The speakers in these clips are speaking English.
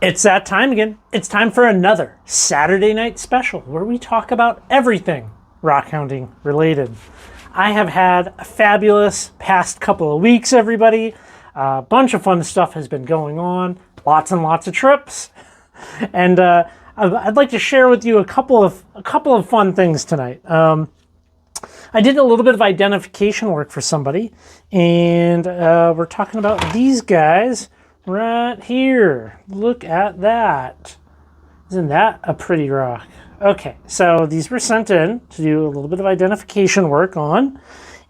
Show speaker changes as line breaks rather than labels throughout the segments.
It's that time again. It's time for another Saturday night special where we talk about everything rockhounding related. I have had a fabulous past couple of weeks, everybody. A bunch of fun stuff has been going on. Lots and lots of trips. And I'd like to share with you a couple of fun things tonight. I did a little bit of identification work for somebody, and we're talking about these guys right here. Look at that. Isn't that a pretty rock? Okay, so these were sent in to do a little bit of identification work on,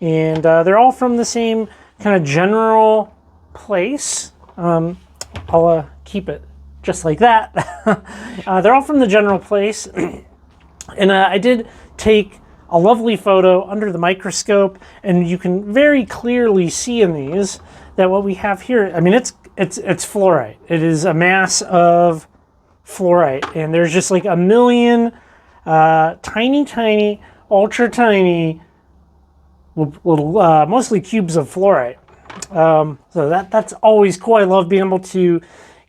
and they're all from the same kind of general place. I'll keep it just like that. They're all from the general place, and I did take a lovely photo under the microscope, and you can very clearly see in these that what we have here, I mean, it's fluorite. It is a mass of fluorite, and there's just like a million tiny, ultra tiny little, mostly cubes of fluorite. So that's always cool. I love being able to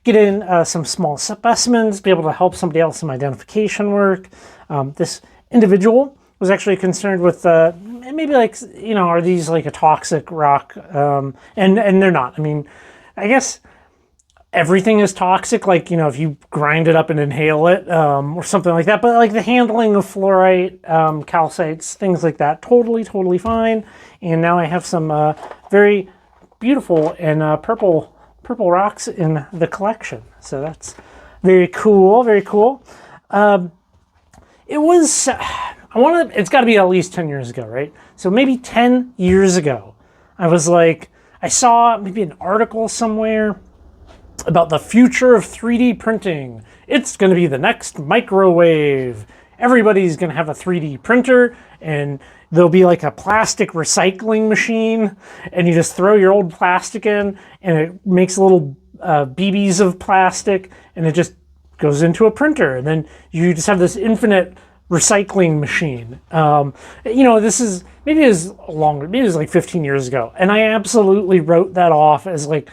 get in some small specimens, be able to help somebody else in identification work. This individual was actually concerned with maybe, like, you know, are these like a toxic rock? And they're not. I mean, I guess everything is toxic, like, you know, if you grind it up and inhale it, or something like that. But like the handling of fluorite, calcites, things like that, totally fine. And now I have some very beautiful and purple rocks in the collection. So that's very cool, very cool. It was, it's got to be at least 10 years ago, right? So maybe 10 years ago, I was like, I saw maybe an article somewhere about the future of 3D printing. It's going to be the next microwave. Everybody's going to have a 3D printer, and there'll be like a plastic recycling machine, and you just throw your old plastic in, and it makes little BBs of plastic, and it just goes into a printer, and then you just have this infinite recycling machine. You know, this is, maybe it was longer, maybe it was like 15 years ago, and I absolutely wrote that off as like,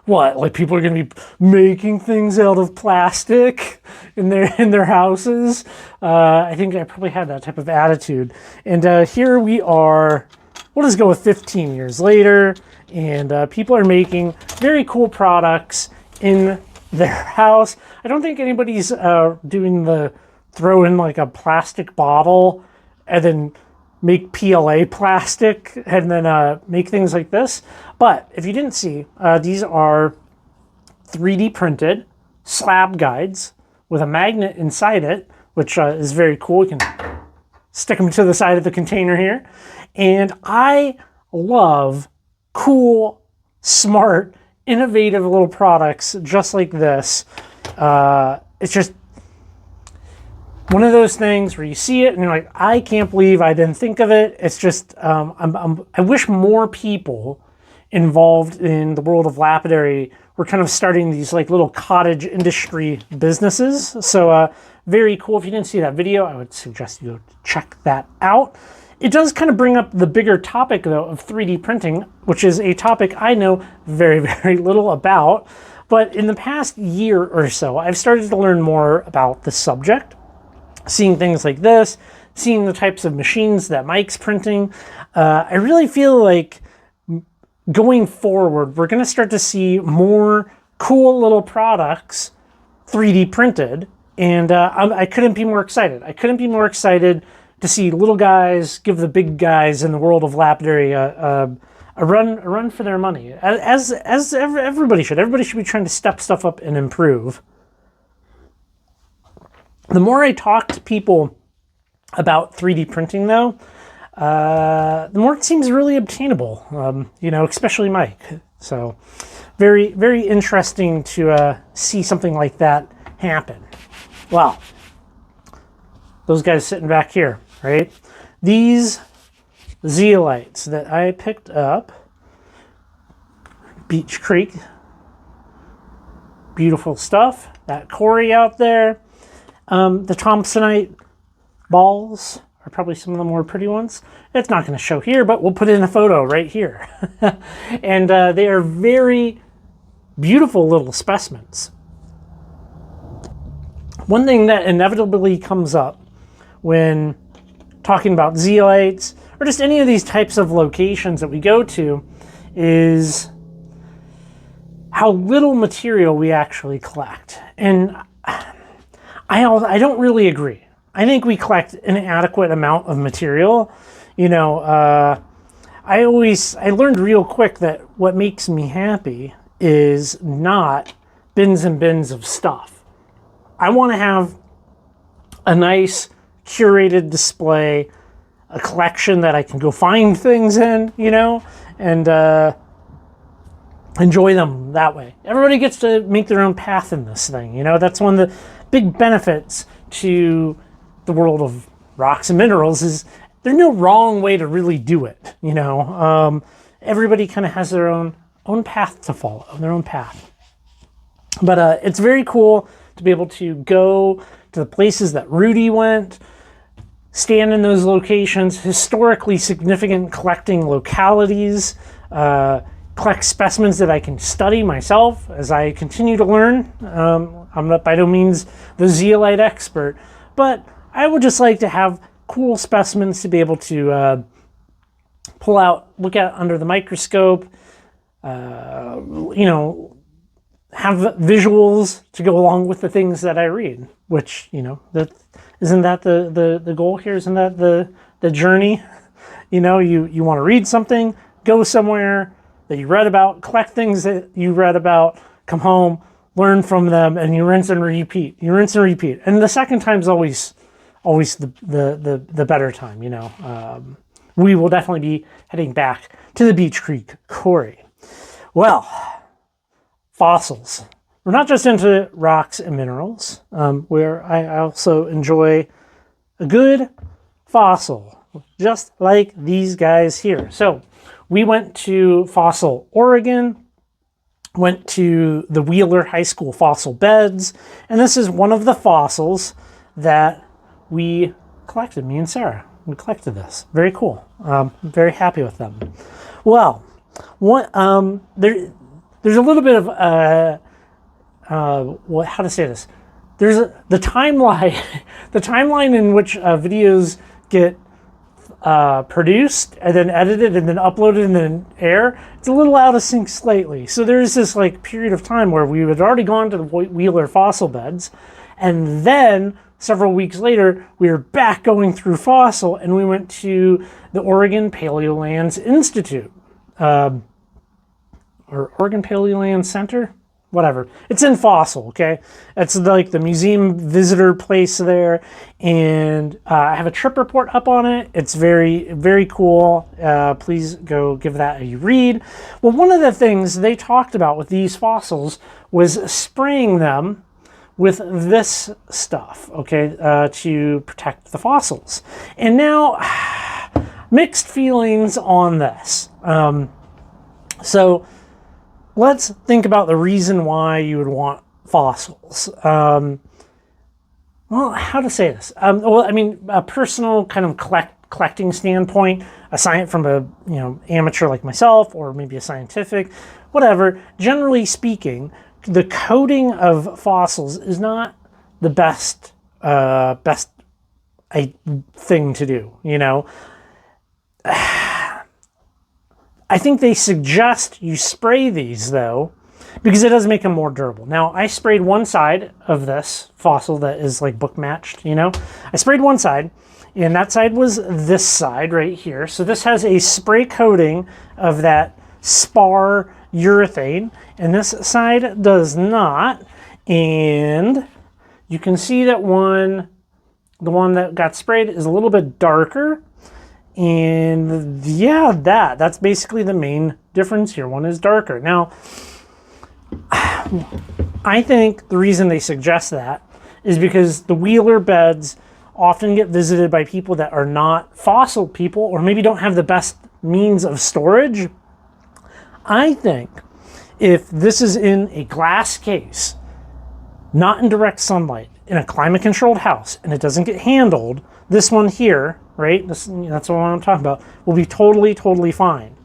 what, like people are going to be making things out of plastic in their houses? I think I probably had that type of attitude. And here we are, we'll just go with 15 years later, and people are making very cool products in their house. I don't think anybody's doing the throw in like a plastic bottle and then make PLA plastic and then make things like this. But if you didn't see, these are 3D printed slab guides with a magnet inside it, which is very cool. You can stick them to the side of the container here. And I love cool, smart, innovative little products just like this. It's just one of those things where you see it and you're like, I can't believe I didn't think of it. It's just, I wish more people involved in the world of lapidary were kind of starting these like little cottage industry businesses. So very cool. If you didn't see that video, I would suggest you go check that out. It does kind of bring up the bigger topic, though, of 3D printing, which is a topic I know very little about. But in the past year or so, I've started to learn more about the subject. Seeing things like this, seeing the types of machines that Mike's printing, I really feel like going forward, we're going to start to see more cool little products 3D printed, and I couldn't be more excited. I couldn't be more excited to see little guys give the big guys in the world of lapidary a run for their money, as everybody should. Everybody should be trying to step stuff up and improve. The more I talk to people about 3D printing, though, the more it seems really obtainable, you know, especially Mike. So very interesting to see something like that happen. Wow. Those guys sitting back here, right? These zeolites that I picked up, Beach Creek, beautiful stuff. That Corey out there. The Thompsonite balls are probably some of the more pretty ones. It's not going to show here, but we'll put in a photo right here. And they are very beautiful little specimens. One thing that inevitably comes up when talking about zeolites or just any of these types of locations that we go to is how little material we actually collect. And I don't really agree. I think we collect an adequate amount of material. You know, I learned real quick that what makes me happy is not bins and bins of stuff. I want to have a nice curated display, a collection that I can go find things in, you know, and enjoy them that way. Everybody gets to make their own path in this thing, you know. That's one of the big benefits to the world of rocks and minerals is there's no wrong way to really do it, you know. Everybody kind of has their own path to follow, their own path. But it's very cool to be able to go to the places that Rudy went, stand in those locations, historically significant collecting localities, collect specimens that I can study myself as I continue to learn. I'm not by no means the zeolite expert, but I would just like to have cool specimens to be able to pull out, look at under the microscope, you know, have visuals to go along with the things that I read, which, you know, isn't that the goal here? Isn't that the journey? You know, you want to read something, go somewhere that you read about, collect things that you read about, come home, learn from them, and you rinse and repeat. You rinse and repeat. And the second time's always the better time, you know. We will definitely be heading back to the Beech Creek Quarry. Well, fossils. We're not just into rocks and minerals, where I also enjoy a good fossil, just like these guys here. So we went to Fossil, Oregon, went to the Wheeler High School fossil beds, and this is one of the fossils that we collected, me and Sarah. We collected this. Very cool. I'm very happy with them. Well, there's a little bit of how to say this. There's the timeline, the timeline in which videos get produced and then edited and then uploaded and then air. It's a little out of sync slightly. So there's this like period of time where we had already gone to the Wheeler fossil beds, and then several weeks later we were back going through fossil, and we went to the Oregon Paleolands Institute. Or Oregon Paleoland Center, whatever. It's in Fossil, okay? It's like the museum visitor place there, and I have a trip report up on it. It's very, very cool. Please go give that a read. Well, one of the things they talked about with these fossils was spraying them with this stuff, okay, to protect the fossils. And now, mixed feelings on this. So let's think about the reason why you would want fossils. Well, how to say this? Well, I mean, a personal kind of collecting standpoint, from a amateur like myself, or maybe a scientific, whatever. Generally speaking, the coating of fossils is not the best thing to do. You know. I think they suggest you spray these, though, because it does make them more durable. Now, I sprayed one side of this fossil that is like book matched, you know. I sprayed one side, and that side was this side right here. So this has a spray coating of that spar urethane, and this side does not. And you can see that the one that got sprayed is a little bit darker. And yeah, that's basically the main difference here. One is darker. Now, I think the reason they suggest that is because the Wheeler beds often get visited by people that are not fossil people, or maybe don't have the best means of storage. I think if this is in a glass case, not in direct sunlight, in a climate-controlled house, and it doesn't get handled, this one here, right, that's what I'm talking about, will be totally, totally fine.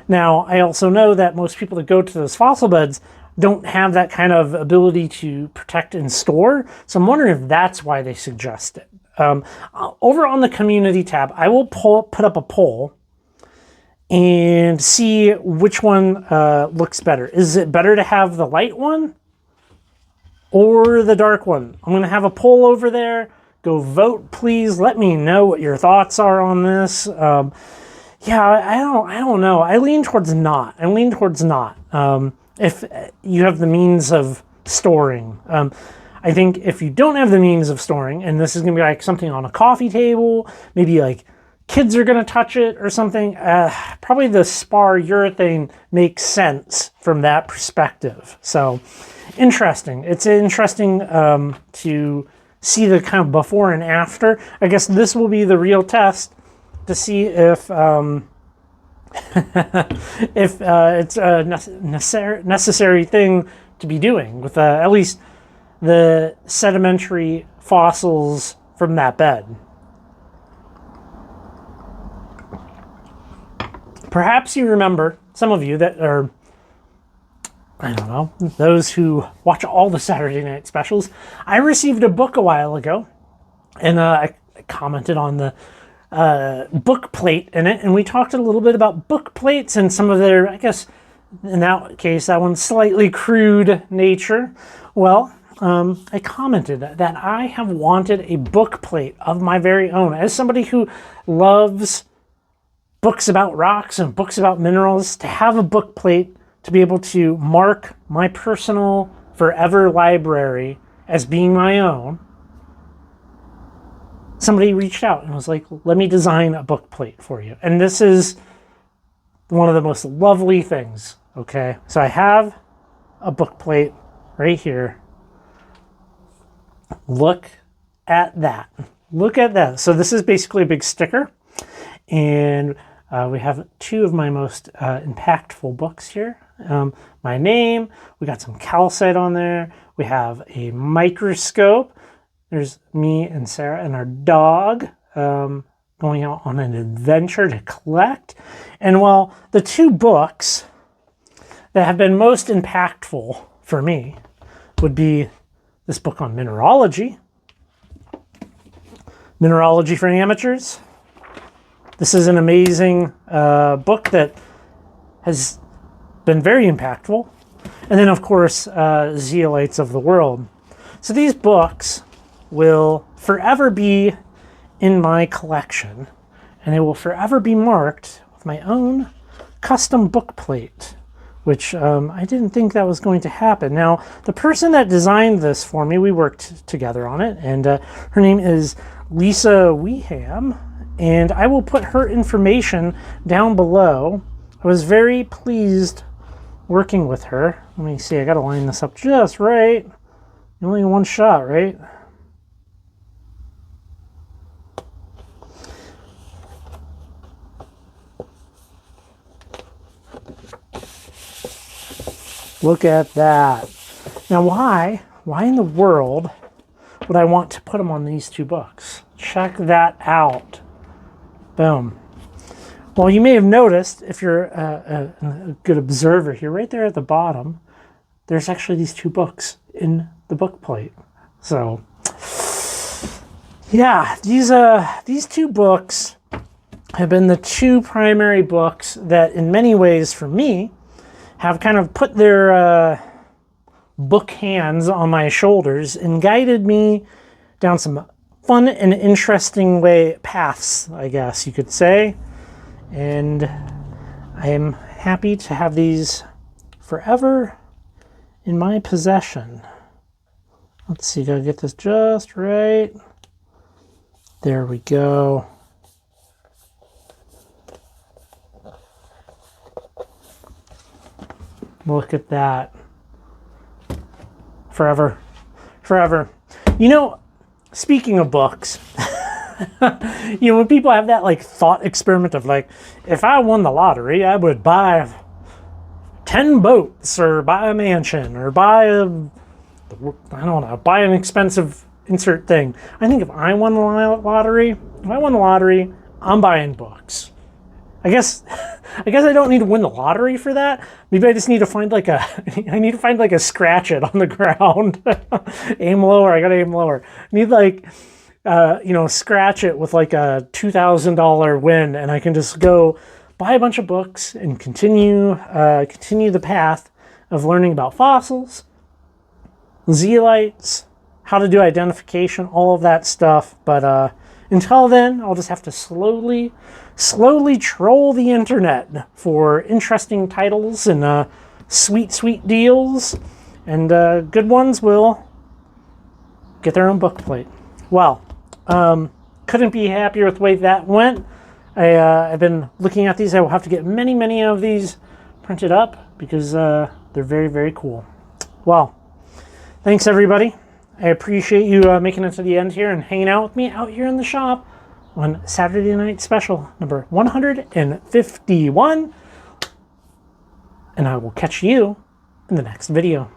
Now, I also know that most people that go to those fossil beds don't have that kind of ability to protect and store. So I'm wondering if that's why they suggest it. Over on the community tab, I will put up a poll and see which one looks better. Is it better to have the light one or the dark one? I'm going to have a poll over there. Go vote, please. Let me know what your thoughts are on this. Yeah, I don't know. I lean towards not. If you have the means of storing. I think if you don't have the means of storing, and this is going to be like something on a coffee table, maybe like kids are going to touch it or something, probably the spar urethane makes sense from that perspective. So interesting. It's interesting to see the kind of before and after. I guess this will be the real test to see if if it's a necessary thing to be doing with at least the sedimentary fossils from that bed. Perhaps you remember, some of you that are, I don't know, those who watch all the Saturday night specials, I received a book a while ago, and I commented on the Bookplate in it, and we talked a little bit about Bookplates and some of their, I guess, in that case, that one's slightly crude nature. Well, I commented that I have wanted a bookplate of my very own. As somebody who loves books about rocks and books about minerals, to have a bookplate to be able to mark my personal forever library as being my own, somebody reached out and was like, let me design a bookplate for you. And this is one of the most lovely things, okay? So I have a bookplate right here. Look at that. Look at that. So this is basically a big sticker. And we have two of my most impactful books here. My name, we got some calcite on there. We have a microscope. There's me and Sarah and our dog going out on an adventure to collect. And well, the two books that have been most impactful for me would be this book on mineralogy. Mineralogy for Amateurs. This is an amazing book that has been very impactful. And then, of course, Zeolites of the World. So these books will forever be in my collection, and they will forever be marked with my own custom bookplate, which I didn't think that was going to happen. Now, the person that designed this for me, we worked together on it, and her name is lisawenham, and I will put her information down below. I was very pleased working with her. Let me see, I gotta line this up just right. Only one shot, right? Look at that. Now why in the world would I want to put them on these two books? Check that out. Boom. Well, you may have noticed, if you're a good observer here, right there at the bottom, there's actually these two books in the bookplate. So, yeah, these two books have been the two primary books that, in many ways, for me, have kind of put their book hands on my shoulders and guided me down some fun and interesting paths, I guess you could say. And I am happy to have these forever in my possession. Let's see, gotta get this just right. There we go. Look at that. Forever. Forever. You know, speaking of books, you know, when people have that like thought experiment of like, if I won the lottery, I would buy 10 boats or buy a mansion or buy an expensive insert thing. I think if I won the lottery, I'm buying books. I guess I don't need to win the lottery for that. Maybe I just need to find like a I need to find like a scratch it on the ground. Aim lower. I gotta aim lower. I need like you know, scratch it with like a $2,000 win, and I can just go buy a bunch of books and continue the path of learning about fossils, zeolites, how to do identification, all of that stuff. But until then, I'll just have to slowly troll the internet for interesting titles and sweet deals, and good ones will get their own book plate. Well, couldn't be happier with the way that went. I've been looking at these. I will have to get many of these printed up because they're very cool. Well, thanks everybody. I appreciate you making it to the end here and hanging out with me out here in the shop on Saturday Night Special number 151. And I will catch you in the next video.